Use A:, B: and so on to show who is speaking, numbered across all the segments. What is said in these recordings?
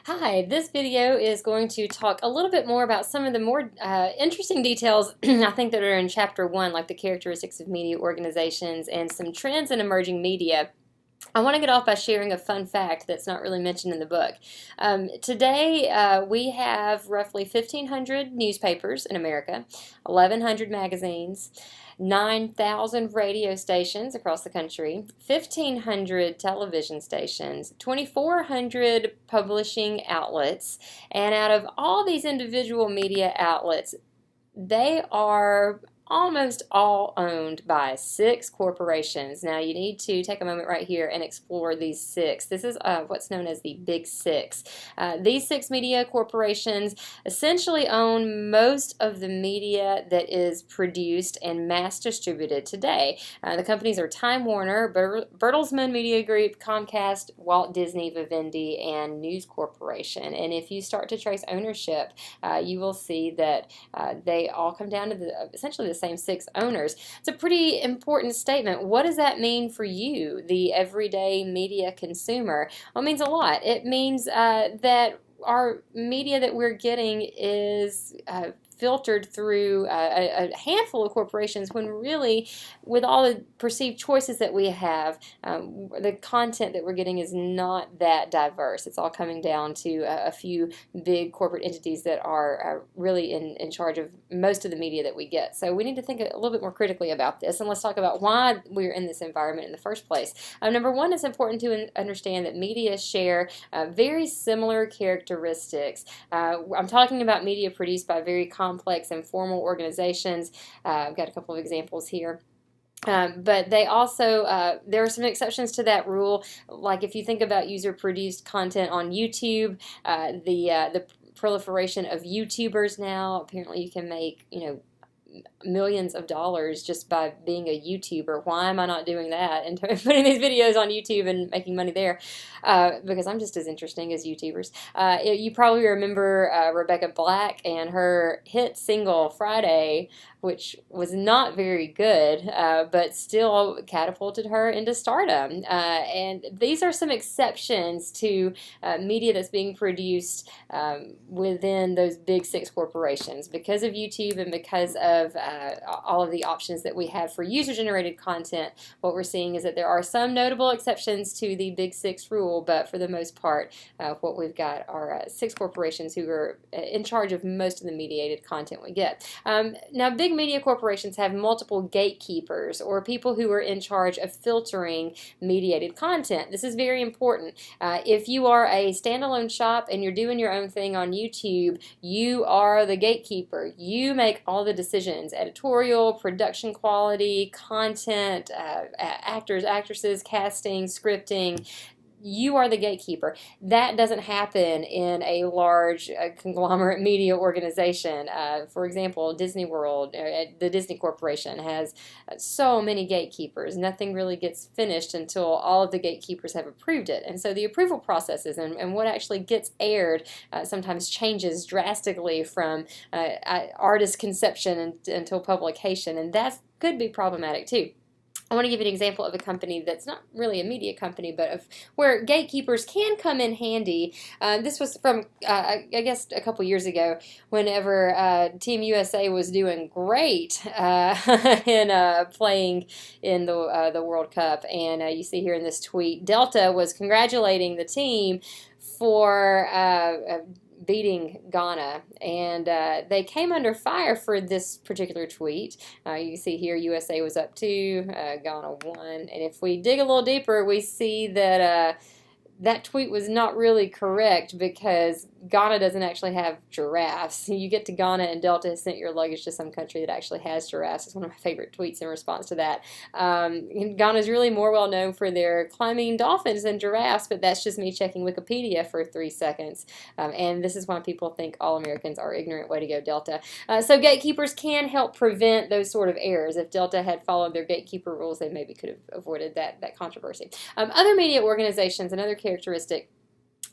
A: Hi, this video is going to talk a little bit more about some of the more interesting details I think that are in Chapter 1, like the characteristics of media organizations and some trends in emerging media. I want to get off by sharing a fun fact that's not really mentioned in the book. Today, we have roughly 1,500 newspapers in America, 1,100 magazines, 9,000 radio stations across the country, 1,500 television stations, 2,400 publishing outlets, and out of all these individual media outlets, they are almost all owned by 6 corporations. Now you need to take a moment right here and explore these 6. This is what's known as the Big 6. These 6 media corporations essentially own most of the media that is produced and mass distributed today. The companies are Time Warner, Bertelsmann Media Group, Comcast, Walt Disney, Vivendi, and News Corporation. And if you start to trace ownership, you will see that they all come down to essentially the same 6 owners. It's a pretty important statement. What does that mean for you, the everyday media consumer? Well, it means a lot. It means that our media that we're getting is filtered through a handful of corporations, when really, with all the perceived choices that we have, the content that we're getting is not that diverse. It's all coming down to a few big corporate entities that are really in charge of most of the media that we get. So we need to think a little bit more critically about this, and let's talk about why we're in this environment in the first place. Number one, it's important to understand that media share very similar characteristics. I'm talking about media produced by very complex and formal organizations. I've got a couple of examples here. But they also, there are some exceptions to that rule. Like if you think about user-produced content on YouTube, the proliferation of YouTubers now, apparently you can make, millions of dollars just by being a YouTuber. Why am I not doing that and putting these videos on YouTube and making money there? Because I'm just as interesting as YouTubers. You probably remember Rebecca Black and her hit single Friday, which was not very good, but still catapulted her into stardom. And these are some exceptions to media that's being produced within those big 6 corporations. Because of YouTube and because of all of the options that we have for user-generated content, what we're seeing is that there are some notable exceptions to the Big 6 rule, but for the most part, what we've got are 6 corporations who are in charge of most of the mediated content we get. Now, big media corporations have multiple gatekeepers, or people who are in charge of filtering mediated content. This is very important. If you are a standalone shop and you're doing your own thing on YouTube, you are the gatekeeper. You make all the decisions: editorial, production quality, content, actors, actresses, casting, scripting. You are the gatekeeper. That doesn't happen in a large conglomerate media organization. For example, Disney World, the Disney Corporation, has so many gatekeepers. Nothing really gets finished until all of the gatekeepers have approved it. And so the approval processes and what actually gets aired sometimes changes drastically from artist conception until publication, and that could be problematic too. I want to give you an example of a company that's not really a media company, but of where gatekeepers can come in handy. This was from, I guess, a couple years ago, whenever Team USA was doing great in playing in the World Cup. And you see here in this tweet, Delta was congratulating the team for beating Ghana, and they came under fire for this particular tweet. You see here USA was up 2, Ghana 1, and if we dig a little deeper, we see that that tweet was not really correct, because Ghana doesn't actually have giraffes. You get to Ghana and Delta has sent your luggage to some country that actually has giraffes. It's one of my favorite tweets in response to that. Ghana is really more well known for their climbing dolphins than giraffes, but that's just me checking Wikipedia for 3 seconds. And this is why people think all Americans are ignorant. Way to go, Delta. So gatekeepers can help prevent those sort of errors. If Delta had followed their gatekeeper rules, they maybe could have avoided that controversy. Other media organizations, another characteristic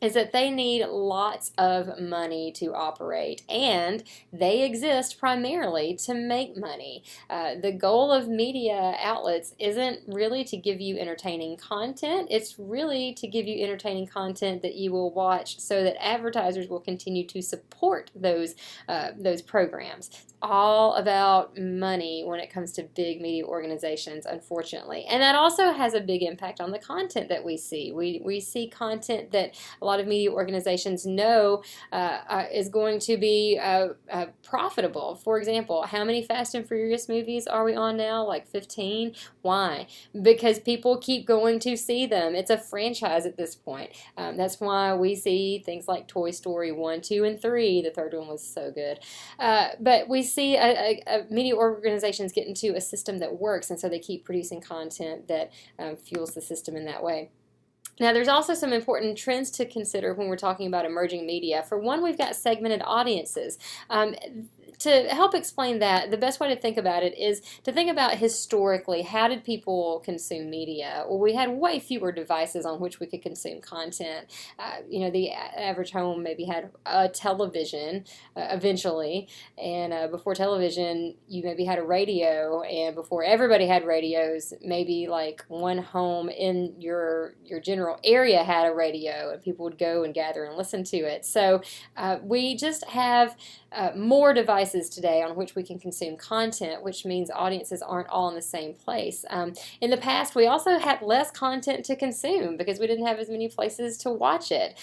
A: is that they need lots of money to operate, and they exist primarily to make money. The goal of media outlets isn't really to give you entertaining content, it's really to give you entertaining content that you will watch so that advertisers will continue to support those programs. It's all about money when it comes to big media organizations, unfortunately. And that also has a big impact on the content that we see. We see content that a lot of media organizations know is going to be profitable. For example, how many Fast and Furious movies are we on now? Like 15? Why? Because people keep going to see them. It's a franchise at this point. That's why we see things like Toy Story 1, 2, and 3. The third one was so good. But we see media organizations get into a system that works, and so they keep producing content that fuels the system in that way. Now, there's also some important trends to consider when we're talking about emerging media. For one, we've got segmented audiences. To help explain that, the best way to think about it is to think about historically, how did people consume media? Well, we had way fewer devices on which we could consume content. The average home maybe had a television eventually, and before television, you maybe had a radio, and before everybody had radios, maybe like one home in your general area had a radio, and people would go and gather and listen to it. So we just have more devices today on which we can consume content, which means audiences aren't all in the same place. In the past, we also had less content to consume because we didn't have as many places to watch it.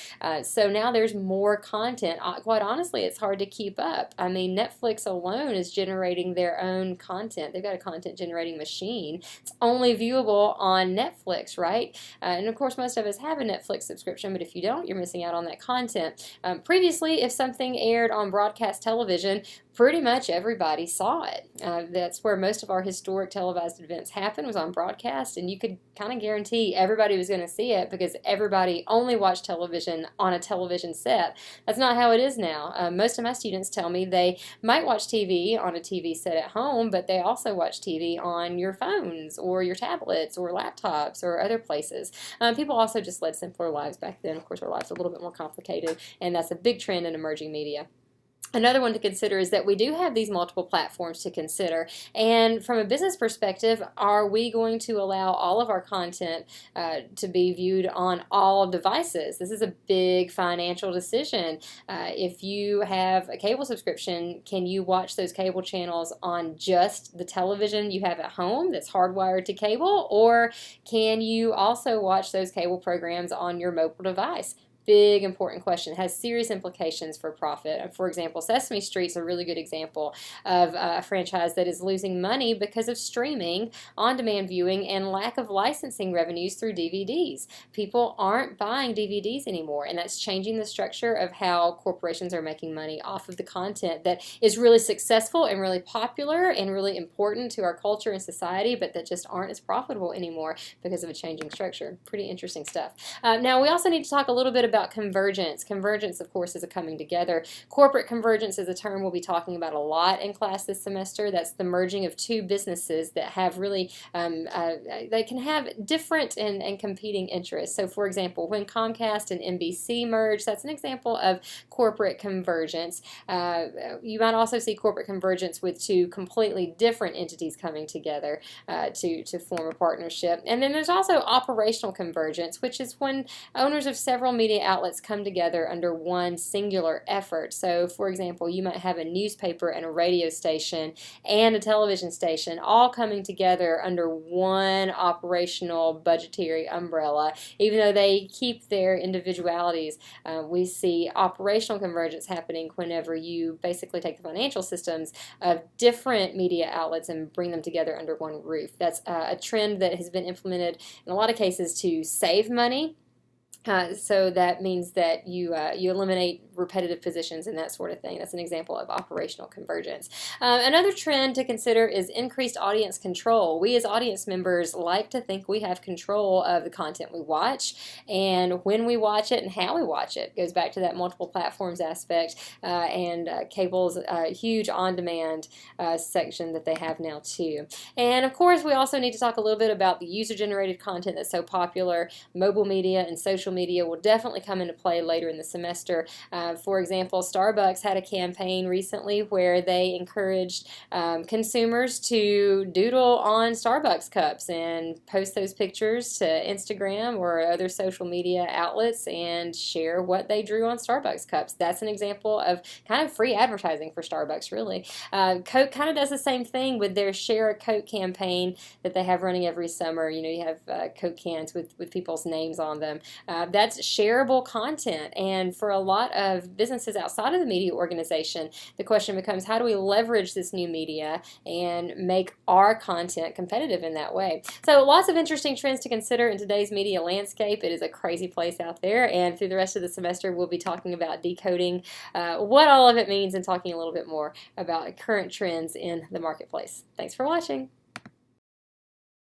A: So now there's more content. Quite honestly, it's hard to keep up. I mean, Netflix alone is generating their own content. They've got a content generating machine. It's only viewable on Netflix, right? And of course, most of us have a Netflix subscription, but if you don't, you're missing out on that content. Previously, if something aired on broadcast television, pretty much everybody saw it. That's where most of our historic televised events happened, was on broadcast, and you could kind of guarantee everybody was going to see it because everybody only watched television on a television set. That's not how it is now. Most of my students tell me they might watch TV on a TV set at home, but they also watch TV on your phones or your tablets or laptops or other places. People also just led simpler lives back then. Of course, our lives are a little bit more complicated, and that's a big trend in emerging media. Another one to consider is that we do have these multiple platforms to consider, and from a business perspective, are we going to allow all of our content to be viewed on all devices? This is a big financial decision. If you have a cable subscription, can you watch those cable channels on just the television you have at home that's hardwired to cable, or can you also watch those cable programs on your mobile device? Big, important question. It has serious implications for profit. For example, Sesame Street's a really good example of a franchise that is losing money because of streaming, on-demand viewing, and lack of licensing revenues through DVDs. People aren't buying DVDs anymore, and that's changing the structure of how corporations are making money off of the content that is really successful and really popular and really important to our culture and society, but that just aren't as profitable anymore because of a changing structure. Pretty interesting stuff. Now, we also need to talk a little bit about convergence. Convergence, of course, is a coming together. Corporate convergence is a term we'll be talking about a lot in class this semester. That's the merging of two businesses that have really, they can have different and competing interests. So, for example, when Comcast and NBC merge, that's an example of corporate convergence. You might also see corporate convergence with two completely different entities coming together to form a partnership. And then there's also operational convergence, which is when owners of several media outlets come together under one singular effort. So, for example, you might have a newspaper and a radio station and a television station all coming together under one operational budgetary umbrella. Even though they keep their individualities, we see operational convergence happening whenever you basically take the financial systems of different media outlets and bring them together under one roof. That's a trend that has been implemented in a lot of cases to save money. So that means that you eliminate repetitive positions and that sort of thing. That's an example of operational convergence. Another trend to consider is increased audience control. We as audience members like to think we have control of the content we watch and when we watch it and how we watch it. It goes back to that multiple platforms aspect and cable's huge on-demand section that they have now too. And of course, we also need to talk a little bit about the user-generated content that's so popular, mobile media and social media will definitely come into play later in the semester. For example, Starbucks had a campaign recently where they encouraged consumers to doodle on Starbucks cups and post those pictures to Instagram or other social media outlets and share what they drew on Starbucks cups. That's an example of kind of free advertising for Starbucks, really. Coke kind of does the same thing with their Share a Coke campaign that they have running every summer. You have Coke cans with people's names on them. That's shareable content, and for a lot of businesses outside of the media organization, the question becomes, how do we leverage this new media and make our content competitive in that way? So lots of interesting trends to consider in today's media landscape. It is a crazy place out there, and through the rest of the semester we'll be talking about decoding what all of it means and talking a little bit more about current trends in the marketplace. Thanks for watching.